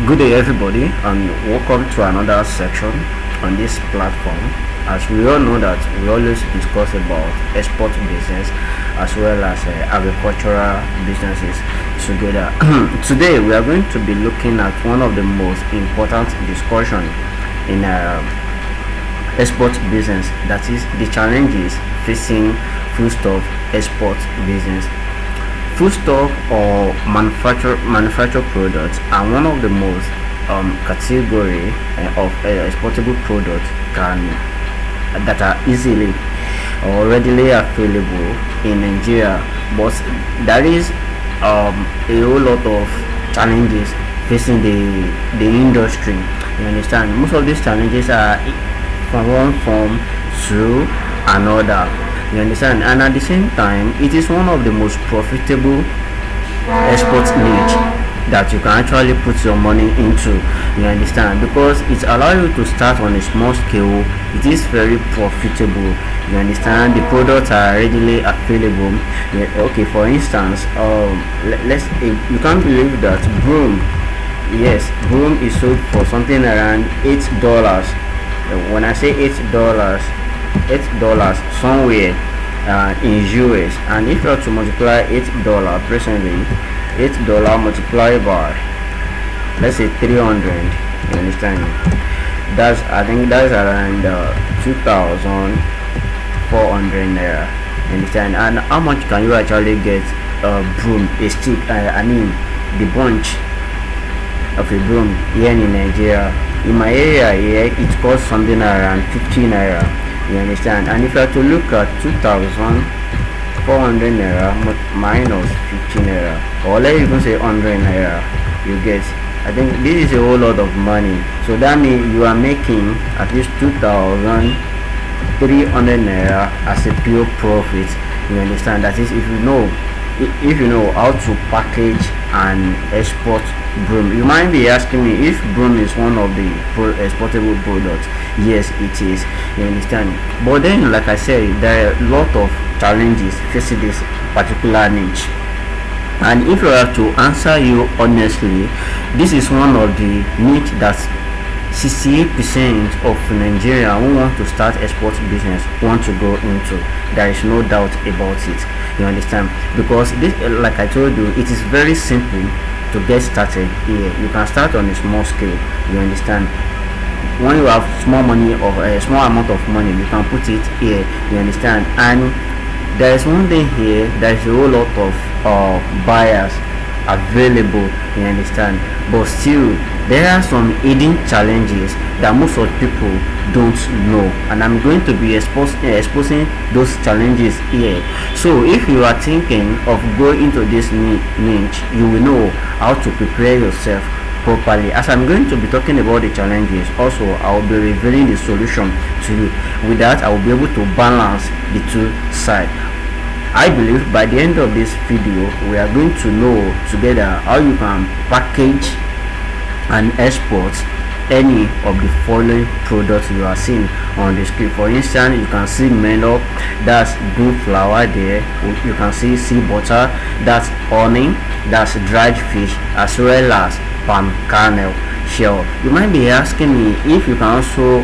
Good day, everybody, and welcome to another section on this platform. As we all know that we always discuss about export business as well as agricultural businesses together. Today, we are going to be looking at one of the most important discussion in export business, that is the challenges facing foodstuff export business. Foodstuff or manufactured products are one of the most category of exportable products that are easily or readily available in Nigeria, but there is a whole lot of challenges facing the industry. You understand? Most of these challenges are from one form to another. You understand? And at the same time, it is one of the most profitable export niche that you can actually put your money into. You understand? Because it allows you to start on a small scale. It is very profitable. You understand? The products are readily available. Yeah, okay, for instance, you can't believe that broom. Yes, broom is sold for something around $8. When I say $8 somewhere in US, and if you have to multiply $8 presently, $8 multiplied by, let's say, 300, you understand? I think that's around 2,400 naira. You understand? And how much can you actually get a broom, a stick, I mean the bunch of a broom here in Nigeria? In my area here, it costs something around 15 naira. You understand? And if you have to look at 2,400 naira minus 15 naira, or let's even say 100 naira, you get, I think this is a whole lot of money. So that means you are making at least 2,300 naira as a pure profit. You understand? That is, if you know how to package and export broom. You might be asking me if broom is one of the exportable products. Yes, it is. You understand? But then, like I said, there are a lot of challenges facing this particular niche. And if I have to answer you honestly, this is one of the niche that 68% of Nigeria who want to start export business want to go into. There is no doubt about it. You understand? Because this, like I told you, it is very simple to get started here. You can start on a small scale. You understand? When you have small money or a small amount of money, you can put it here. You understand? And there is one thing here, there is a whole lot of buyers available. You understand? But still, there are some hidden challenges that most of people don't know, and I'm going to be exposing those challenges here. So if you are thinking of going into this niche, you will know how to prepare yourself properly. As I'm going to be talking about the challenges, also I will be revealing the solution to you. With that, I will be able to balance the two sides. I believe by the end of this video, we are going to know together how you can package and export any of the following products you are seeing on the screen. For instance, you can see melon, that's good flour there. You can see sea butter, that's honey, that's dried fish, as well as palm kernel shell. You might be asking me if you can also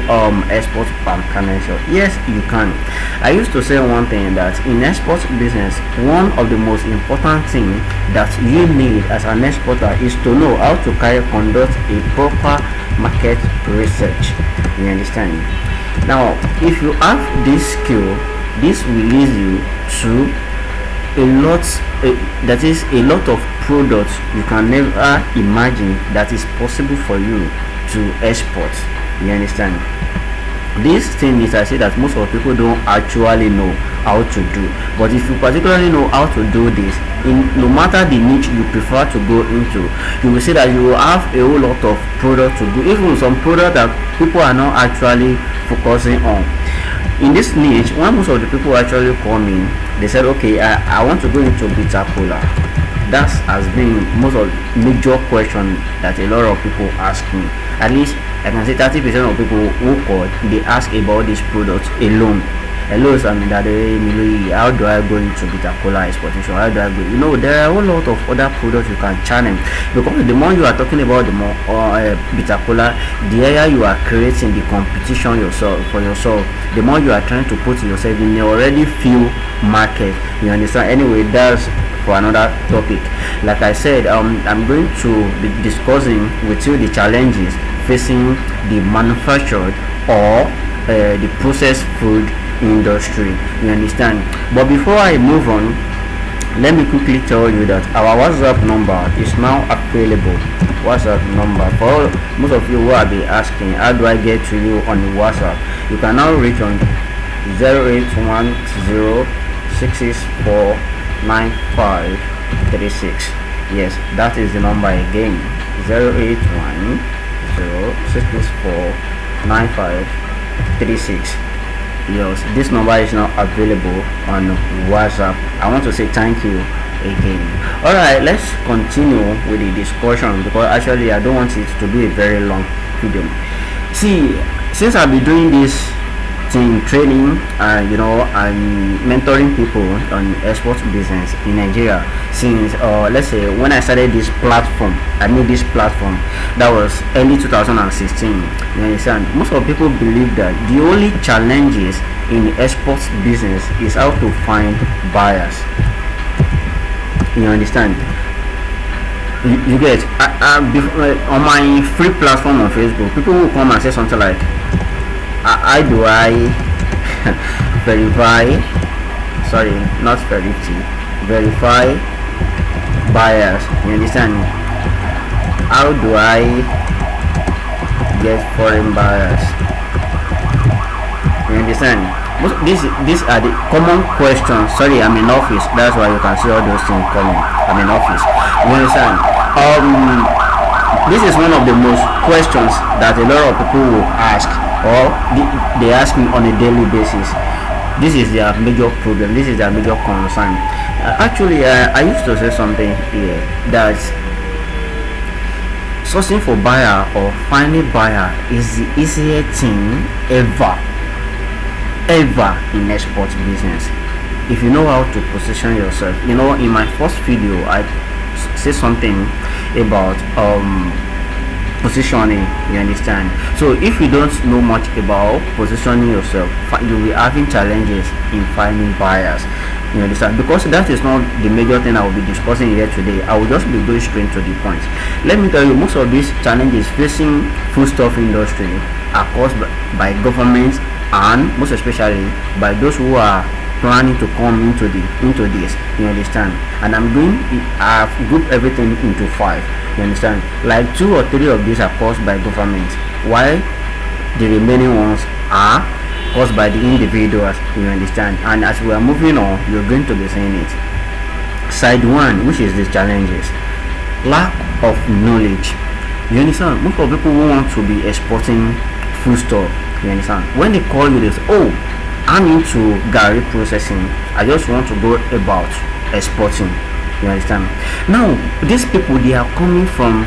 export palm kernel shell. Yes, you can. I used to say one thing, that in export business, one of the most important thing that you need as an exporter is to know how to conduct a proper market research. You understand? Now, if you have this skill, this will lead you to a lot of products you can never imagine that is possible for you to export. You understand? This thing is, I say that most of people don't actually know how to do, but if you particularly know how to do this, in no matter the niche you prefer to go into, you will see that you will have a whole lot of products to do, even some products that people are not actually focusing on. In this niche, when most of the people actually come in, they said, okay, I want to go into bitter cola. That has been most of major question that a lot of people ask me. At least I can say 30% of people who call, they ask about this product alone. hello Samindade, how do I go into bitter cola exportation? How do I go? There are a whole lot of other products you can channel, because the more you are talking about, the more bitter cola, the area you are creating the competition for yourself, the more you are trying to put yourself in the already few market. You understand? Anyway, that's for another topic. Like I said, I'm going to be discussing with you the challenges facing the manufactured or the processed food industry. You understand? But before I move on, let me quickly tell you that our WhatsApp number is now available. WhatsApp number for most of you who have been asking, how do I get to you on WhatsApp? You can now reach on 0810664956. Yes, that is the number again. 0810664956. Yes, this number is now available on WhatsApp. I want to say thank you again. Alright, let's continue with the discussion, because actually I don't want it to be a very long video. See, since I've been doing this thing, training and mentoring people on export business in Nigeria since let's say when I started this platform, I made this platform, that was early 2016. You understand? Most of people believe that the only challenges in export business is how to find buyers. You understand? You get on my free platform on Facebook, people will come and say something like, how do I verify buyers? You understand? How do I get foreign buyers? You understand? These are the common questions. Sorry, I'm in office, that's why you can see all those things coming. I'm in office. You understand? This is one of the most questions that a lot of people will ask, or they ask me on a daily basis. This is their major problem, this is their major concern. Actually, I used to say something here, that sourcing for buyer or finding buyer is the easiest thing ever in export business, if you know how to position yourself. In my first video I say something about positioning. You understand? So if you don't know much about positioning yourself, you'll be having challenges in finding buyers. You understand? Because that is not the major thing I will be discussing here today. I will just be going straight to the point. Let me tell you, most of these challenges facing foodstuff industry are caused by governments, and most especially by those who are planning to come into this. You understand? And I've grouped everything into 5. You understand? Like 2 or 3 of these are caused by government, while the remaining ones are caused by the individuals. You understand? And as we are moving on, you're going to be seeing it. Side 1, which is the challenges: lack of knowledge. You understand? Most of people who want to be exporting foodstuff, you understand, when they call you, they say, oh, I'm into Gary processing, I just want to go about exporting. You understand? Now these people, they are coming from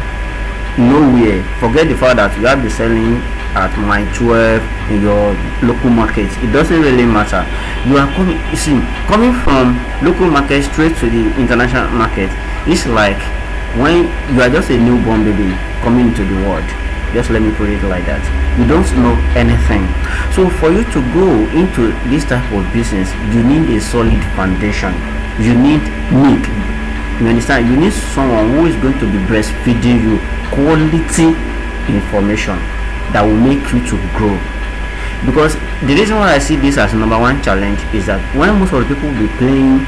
nowhere. Forget the fact that you have been selling at my 12 in your local market, it doesn't really matter. You are coming from local market straight to the international market. It's like when you are just a newborn baby coming into the world. Just let me put it like that. You don't know anything. So for you to go into this type of business, you need a solid foundation. You need milk. You understand? You need someone who is going to be breastfeeding you quality information that will make you to grow. Because the reason why I see this as number 1 challenge is that when most of the people will be playing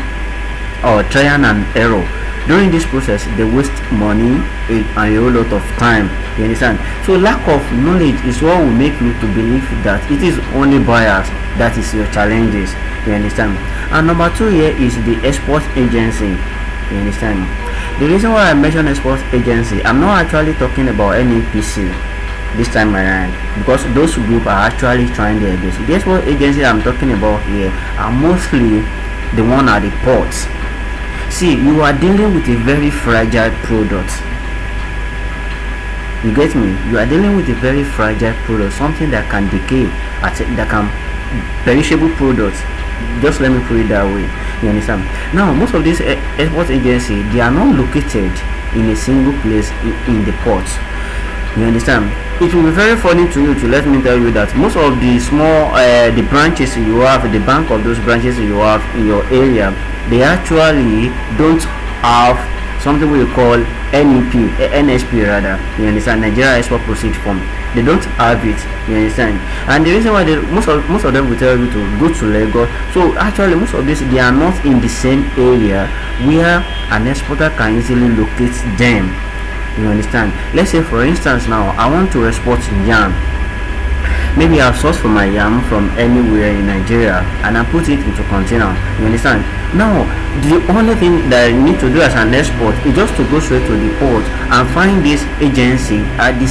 or trial and error, during this process they waste money and a whole lot of time. You understand? So lack of knowledge is what will make you to believe that it is only buyers that is your challenges. You understand? And number 2 here is the export agency. You understand? The reason why I mention export agency, I'm not actually talking about NAPC this time around, because those groups are actually trying their best. The export agency I'm talking about here are mostly the one at the ports. See, you are dealing with a very fragile product. You get me? You are dealing with a very fragile product, something that can decay, that can perishable products. Just let me put it that way. You understand? Now, most of these export agencies, they are not located in a single place in the port. You understand? It will be very funny to you to let me tell you that most of the small the branches you have, the bank of those branches you have in your area, they actually don't have something we call NSP rather. You understand? Nigeria Export Proceed Form. They don't have it. You understand? And the reason why most of them will tell you to go to Lagos. So actually, most of this, they are not in the same area where an exporter can easily locate them. You understand? Let's say for instance now I want to export yam. Maybe I've sourced for my yam from anywhere in Nigeria and I put it into container. You understand? Now the only thing that you need to do as an export is just to go straight to the port and find this agency at the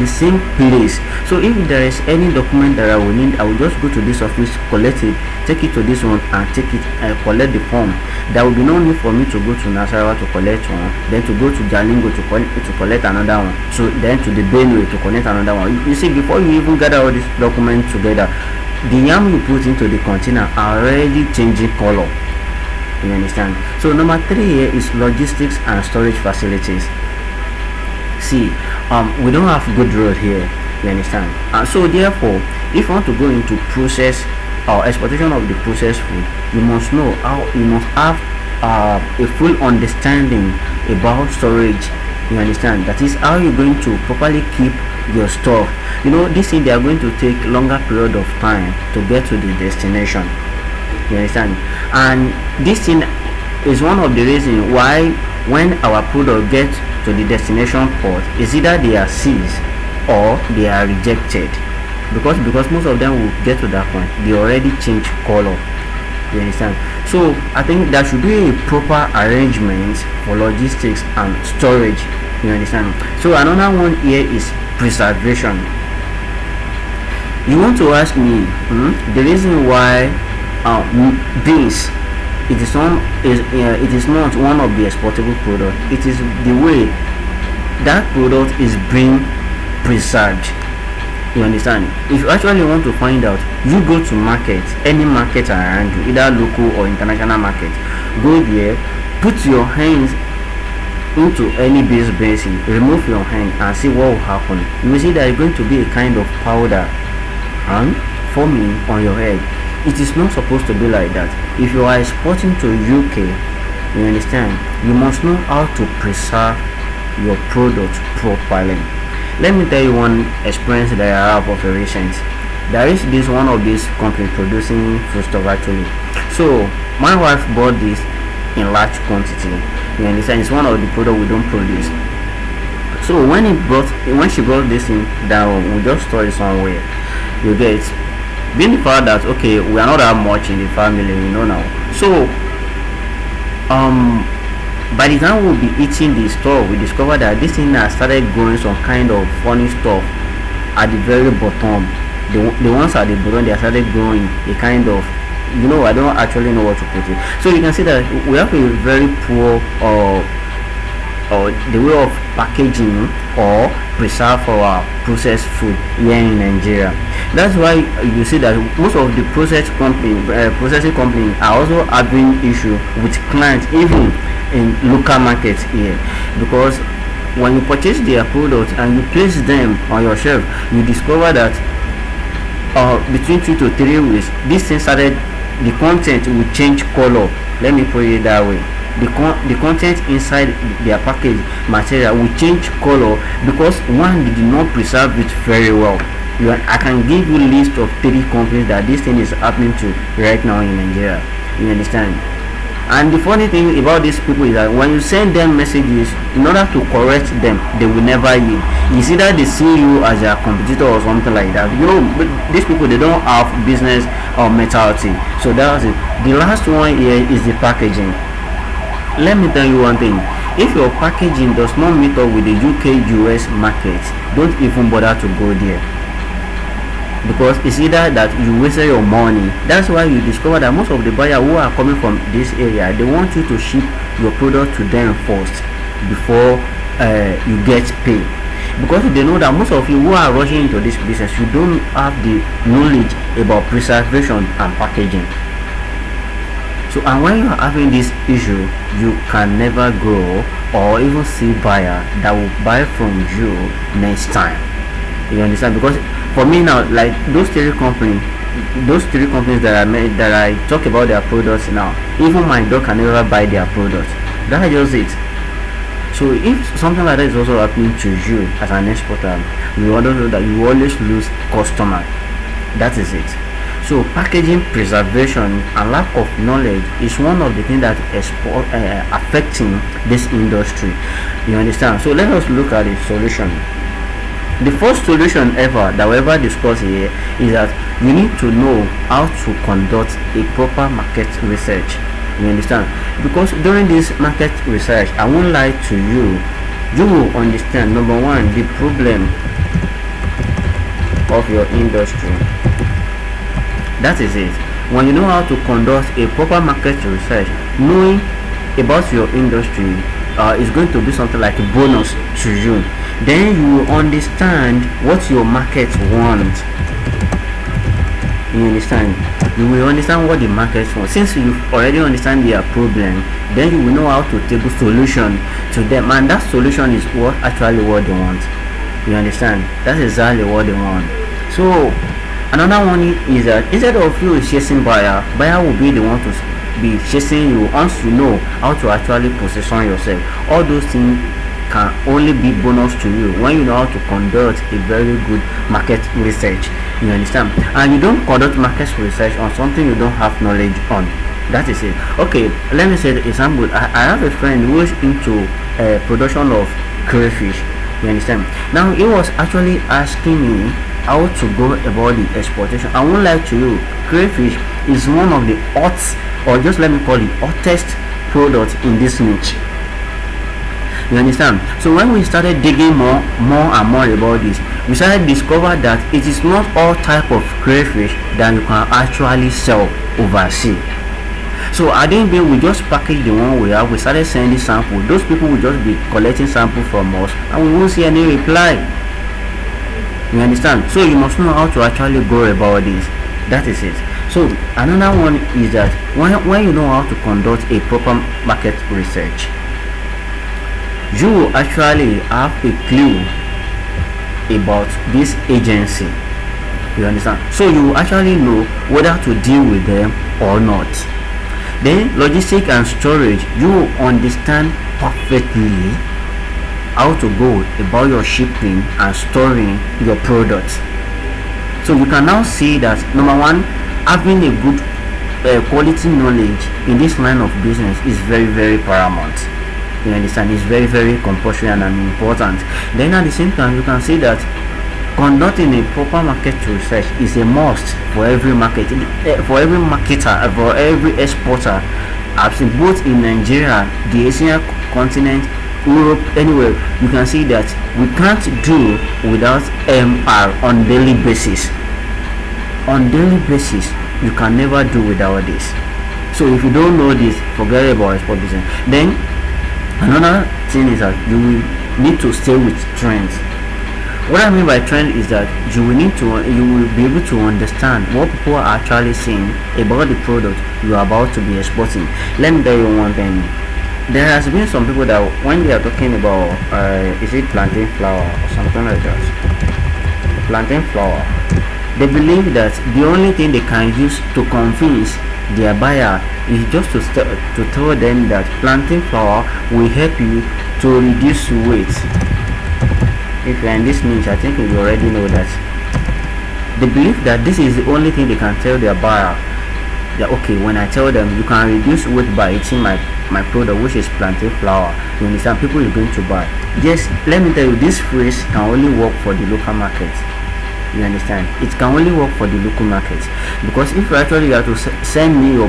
same place. So if there is any document that I will need, I will just go to this office, collect it, take it to this one and take it and collect the form. There will be no need for me to go to Nasarawa to collect one, then to go to Jalingo to collect another one, so then to the Benue to collect another one. You see, before you even gather all these documents together, the yam you put into the container are already changing color. You understand? So number 3 here is logistics and storage facilities. See, we don't have good road here. You understand? So therefore, if you want to go into process or exportation of the processed food, you must know how, you must have a full understanding about storage. You understand? That is how you're going to properly keep your stuff. You know, this thing, they are going to take longer period of time to get to the destination. You understand? And this thing is one of the reasons why when our product gets to the destination port, is either they are seized or they are rejected, because most of them will get to that point, they already change color. You understand? So I think there should be a proper arrangement for logistics and storage. You understand? So another one here is preservation. You want to ask me the reason why beans, it is not one of the exportable products. It is the way that product is being preserved. You understand? If you actually want to find out, you go to market, any market around you, either local or international market. Go there, put your hands into any beans basin, remove your hand and see what will happen. You will see that it's going to be a kind of powder and forming on your head. It is not supposed to be like that. If you are exporting to UK, you understand, you must know how to preserve your product properly. Let me tell you one experience that I have of a recent. There is this one of these company producing foodstuff actually. So my wife bought this in large quantity. You understand? It's one of the product we don't produce. So when she brought this in down, we just store it somewhere. You get it? Being the fact that okay, we are not that much in the family, you know now. So by the time we'll be eating the stuff, we discovered that this thing has started growing some kind of funny stuff at the very bottom. The ones at the bottom, they started growing a kind of, you know, I don't actually know what to put it. So you can see that we have a very poor or the way of packaging or preserve our processed food here in Nigeria. That's why you see that most of the processing company are also having issue with clients even in local markets here, because when you purchase their products and you place them on your shelf, you discover that between 2 to 3 weeks, this thing started, the content will change color. Let me put it that way. The content inside their package material will change color because one, they did not preserve it very well. I can give you a list of 3 companies that this thing is happening to right now in Nigeria. You understand? And the funny thing about these people is that when you send them messages in order to correct them, they will never yield. It's either they see you as a competitor or something like that. You know, these people, they don't have business or mentality. So that's it. The last one here is the packaging. Let me tell you one thing. If your packaging does not meet up with the UK US market, don't even bother to go there, because it's either that you wasted your money. That's why you discover that most of the buyers who are coming from this area, they want you to ship your product to them first before you get paid. because they know that most of you who are rushing into this business, you don't have the knowledge about preservation and packaging. So, and when you are having this issue, you can never grow or even see buyer that will buy from you next time. You understand? Because for me now, like those three companies that I made, that I talk about their products now, even my dog can never buy their products. That's just it. So if something like that is also happening to you as an exporter, you also know that you always lose customer. That is it. So packaging preservation and lack of knowledge is one of the things that is affecting this industry. You understand? So let us look at the solution. The first solution ever that we ever discuss here is that you need to know how to conduct a proper market research. You understand? Because during this market research, I won't lie to you, you will understand, number one, the problem of your industry. That is it. When you know how to conduct a proper market research, knowing about your industry is going to be something like a bonus to you. Then you will understand what your market wants. You understand? You will understand what the market wants. Since you already understand their problem, then you will know how to take a solution to them, and that solution is what they want. You understand? That's exactly what they want. So another one is that instead of you chasing buyer will be the one to be chasing you. Once you know how to actually position yourself, all those things can only be bonus to you when you know how to conduct a very good market research. You understand? And you don't conduct market research on something you don't have knowledge on. That is it. Okay, let me say the example. I have a friend who is into production of crayfish. You understand? Now he was actually asking me how to go about the exportation. I won't lie to you, crayfish is one of the hot, or just let me call it hottest product in this niche. You understand? So when we started digging more and more about this, we started discover that it is not all type of crayfish that you can actually sell overseas. So at the end, we just package the one we have. We started sending samples. Those people will just be collecting samples from us, and we won't see any reply. You understand? So you must know how to actually go about this. That is it. So another one is that when you know how to conduct a proper market research, you will actually have a clue about this agency. You understand? So you will actually know whether to deal with them or not. Then logistics and storage, you will understand perfectly how to go about your shipping and storing your products. So you can now see that number one, having a good quality knowledge in this line of business is very, very paramount. You understand? It's very, very compulsory and important. Then at the same time, you can see that conducting a proper market research is a must for every market, for every marketer, for every exporter. I've seen both in Nigeria, the Asian continent, Europe, anywhere. You can see that we can't do without MR on daily basis. On daily basis, you can never do without this. So if you don't know this, forget about export business. Then another thing is that you will need to stay with trends. What I mean by trend is that you will be able to understand what people are actually saying about the product you are about to be exporting. Let me tell you one thing. There has been some people that when they are talking about is it plantain flour or something like that, plantain flour, they believe that the only thing they can use to convince their buyer is just to tell them that plantain flour will help you to reduce weight. If you're in this niche, I think you already know that. They believe that this is the only thing they can tell their buyer, that okay, when I tell them you can reduce weight by eating my product, which is plantain flour, you understand, people are going to buy. Yes, let me tell you, this phrase can only work for the local market. You understand? It can only work for the local market, because if you actually have to send me your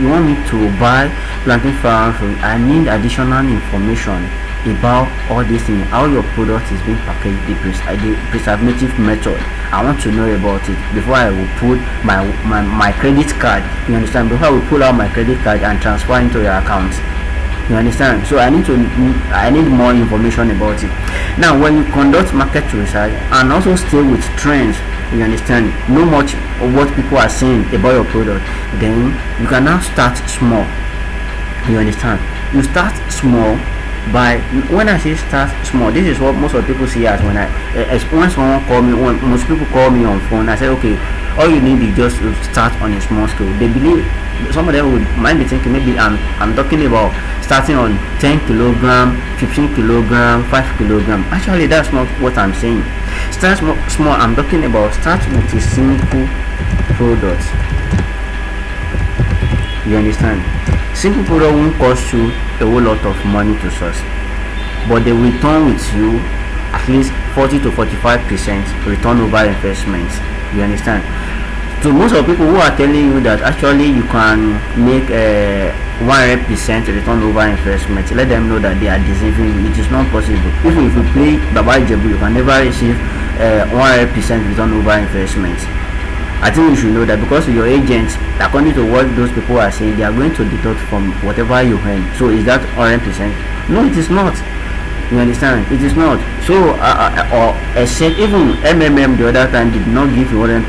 you want me to buy plantain flour from you, I need additional information about all these things, how your product is being packaged, the preservative method. I want to know about it before I will put my credit card. You understand? Before I will pull out my credit card and transfer into your account. You understand? So I need more information about it. Now, when you conduct market research and also stay with trends, you understand, know much of what people are saying about your product, then you can now start small. You understand? You start small by, when I say start small, this is what most of the people see as when when someone call me, when most people call me on phone, I say, okay, all you need is just to start on a small scale. They believe, some of them would might be thinking maybe I'm talking about starting on 10 kilogram, 15 kilogram, 5 kilogram. Actually, that's not what I'm saying. Start small. I'm talking about start with a simple product. You understand? Simple product won't cost you a whole lot of money to source, but they return with you at least 40 to 45% return over investment. You understand? So most of the people who are telling you that actually you can make a 100% return over investment, let them know that they are deceiving you. It is not possible. Even if you play Baba Jebu, you can never receive 100% return over investment. I think you should know that, because your agents, according to what those people are saying, they are going to deduct from whatever you earn. So is that 100%? No, it is not. You understand? It is not. So or except even the other time did not give you 100%.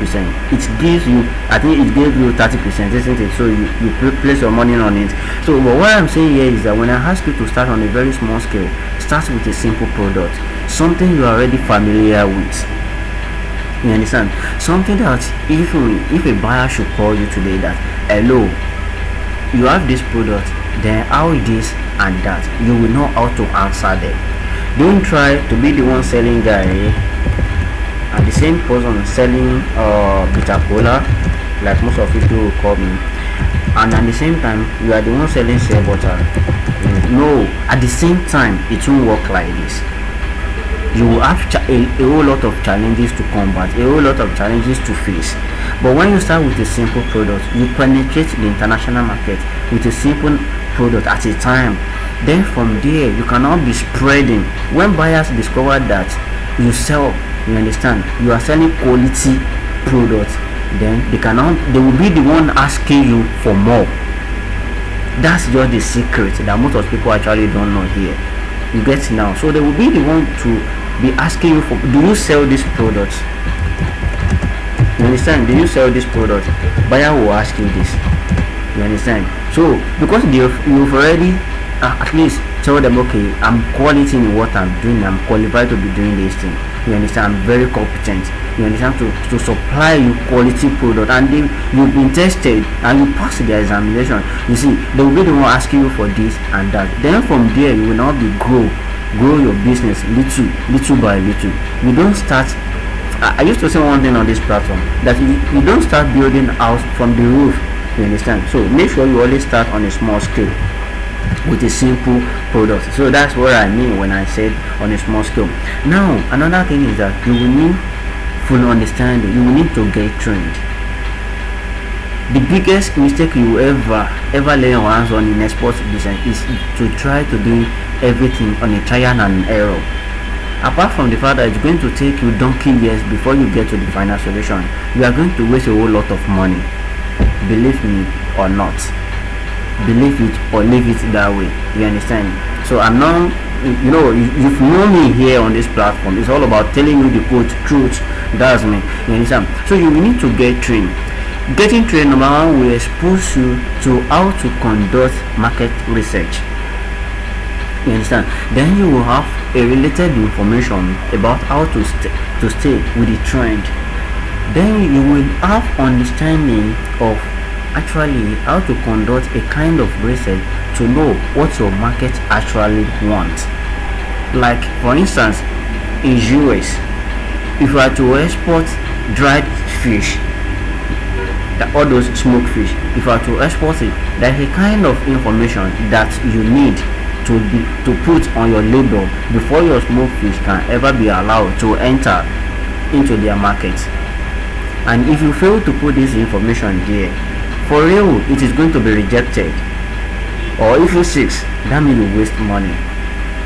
It gives you, I think it gave you 30%, isn't it? So you place your money on it. So but what I'm saying here is that when I ask you to start on a very small scale, start with a simple product, something you are already familiar with. You understand? Something that if a buyer should call you today that, hello, you have this product, then how this and that, you will know how to answer them. Don't try to be the one selling guy and the same person selling bitter cola, like most of people will call me, and at the same time you are the one selling shea butter. No, at the same time it won't work like this. You will have a whole lot of challenges to combat, a whole lot of challenges to face. But when you start with a simple product, you penetrate the international market with a simple product at a time. Then from there you cannot be spreading. When buyers discover that you sell, you understand, you are selling quality products, then they will be the one asking you for more. That's just the secret that most of people actually don't know here. You get it now? So they will be the one to be asking you for, do you sell this product? You understand? Do you sell this product? Buyer will ask you this. You understand? So because you've already at least tell them, okay, I'm quality in what I'm doing, I'm qualified to be doing this thing. You understand? I'm very competent. You understand, to supply you quality product, and you've been tested and you pass the examination. You see, they will be the one asking you for this and that. Then from there you will now be grow your business little by little. You don't start. I used to say one thing on this platform, that you don't start building house from the roof. You understand? So make sure you always start on a small scale with a simple product. So that's what I mean when I said on a small scale. Now another thing is that you will need full understanding. You will need to get trained. The biggest mistake you ever lay your hands on in export business is to try to do everything on a trial and error. Apart from the fact that it's going to take you donkey years before you get to the final solution, you are going to waste a whole lot of money. Believe me or not, believe it or leave it that way. You understand? So I'm not, you've known me here on this platform. It's all about telling you the truth. That's me. You understand? So you need to get trained. Getting trained, number one, will expose you to how to conduct market research. You understand? Then you will have a related information about how to stay with the trend. Then you will have understanding of actually how to conduct a kind of research to know what your market actually wants. Like for instance, in US, if you are to export dried fish, all those smoked fish, if you are to export it, there is a kind of information that you need to put on your label before your smoked fish can ever be allowed to enter into their market. And if you fail to put this information there, for real, it is going to be rejected. Or if you six, that means you waste money.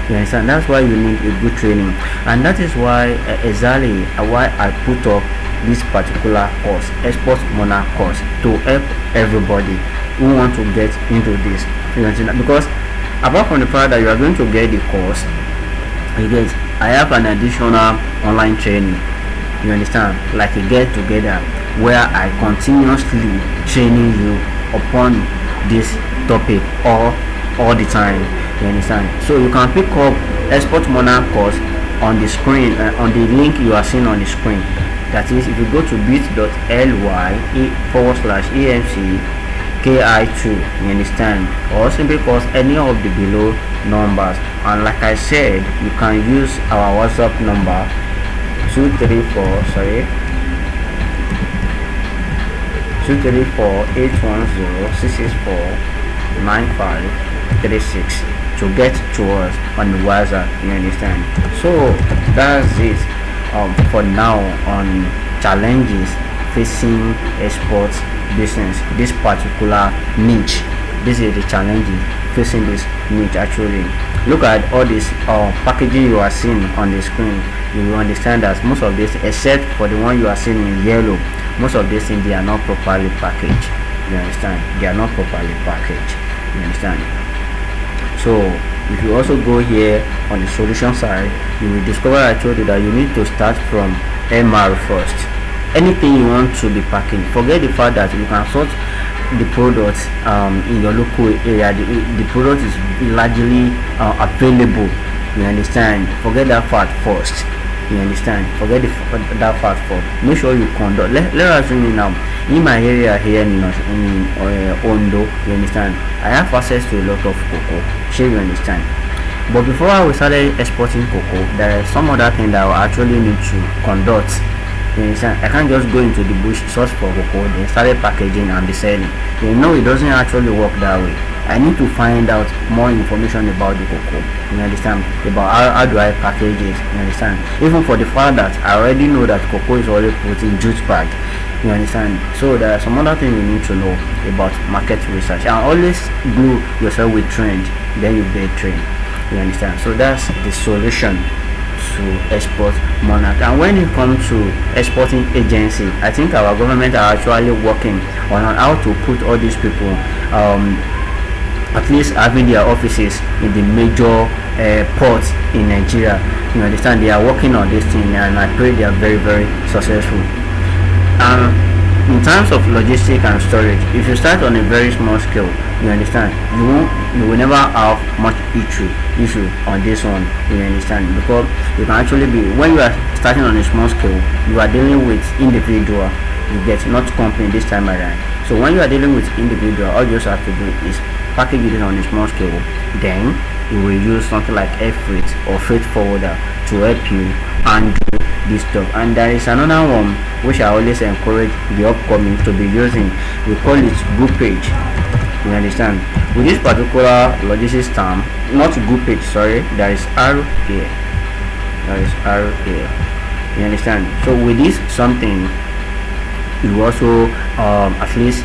You understand? That's why you need a good training, and that is why exactly why I put up this particular course, export monarch course, to help everybody who want to get into this. You understand? Because Apart from the fact that you are going to get the course, you get, I have an additional online training, you understand, like a get together where I continuously training you upon this topic all the time, you understand. So you can pick up Export Monarch course on the screen, on the link you are seeing on the screen. That is, if you go to bit.ly/EMC-KI2, you understand, or simply call any of the below numbers. And like I said, you can use our WhatsApp number 234-810-664-9536 to get to us on the WhatsApp, you understand. So that's it for now on challenges facing exports business, this particular niche. This is the challenges facing this niche. Actually, look at all this packaging you are seeing on the screen. You will understand that most of this, except for the one you are seeing in yellow, most of these things, they are not properly packaged, you understand. They are not properly packaged, you understand. So if you also go here on the solution side, you will discover, I told you, that you need to start from MR first. Anything you want to be packing, forget the fact that you can sort the product in your local area. The product is largely available, you understand. Forget that fact first, you understand. Forget that fact first. Make sure you conduct. Let us assume now in my area here in Ondo, you understand, I have access to a lot of cocoa, sure, you understand. But before I started exporting cocoa, there is some other thing that I actually need to conduct, you understand. I can't just go into the bush, source for cocoa, then started packaging and be selling. You know, it doesn't actually work that way. I need to find out more information about the cocoa, you understand, about how do I package it, you understand. Even for the fact that I already know that cocoa is already put in jute bag, you understand. So there are some other things you need to know about market research, and always glue yourself with trend, then you get trained, you understand. So that's the solution to Export Monarch. And when it comes to exporting agency, I think our government are actually working on how to put all these people at least having their offices in the major ports in Nigeria, you understand. They are working on this thing, and I pray they are very, very successful. In terms of logistics and storage, if you start on a very small scale, you understand, you will never have much issue on this one, you understand, because you can actually be, when you are starting on a small scale, you are dealing with individual, you get, not company this time around. So when you are dealing with individual, all you just have to do is package it on a small scale, then you will use something like air freight or freight forwarder to help you handle this stuff. And there is another one which I always encourage the upcoming to be using. We call it group page, you understand. With this particular logistics term, not group page, sorry, there is R here, you understand. So with this something, you also at least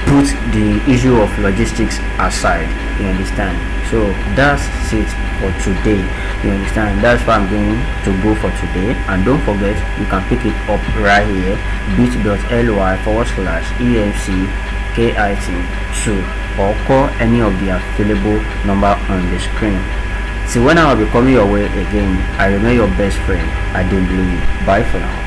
put the issue of logistics aside, you understand. So that's it for today, you understand. That's what I'm going to go for today. And don't forget, you can pick it up right here, bit.ly/EMC-KIT2, or call any of the available number on the screen. See, when I will be coming your way again, I remain your best friend, Adembili. Bye for now.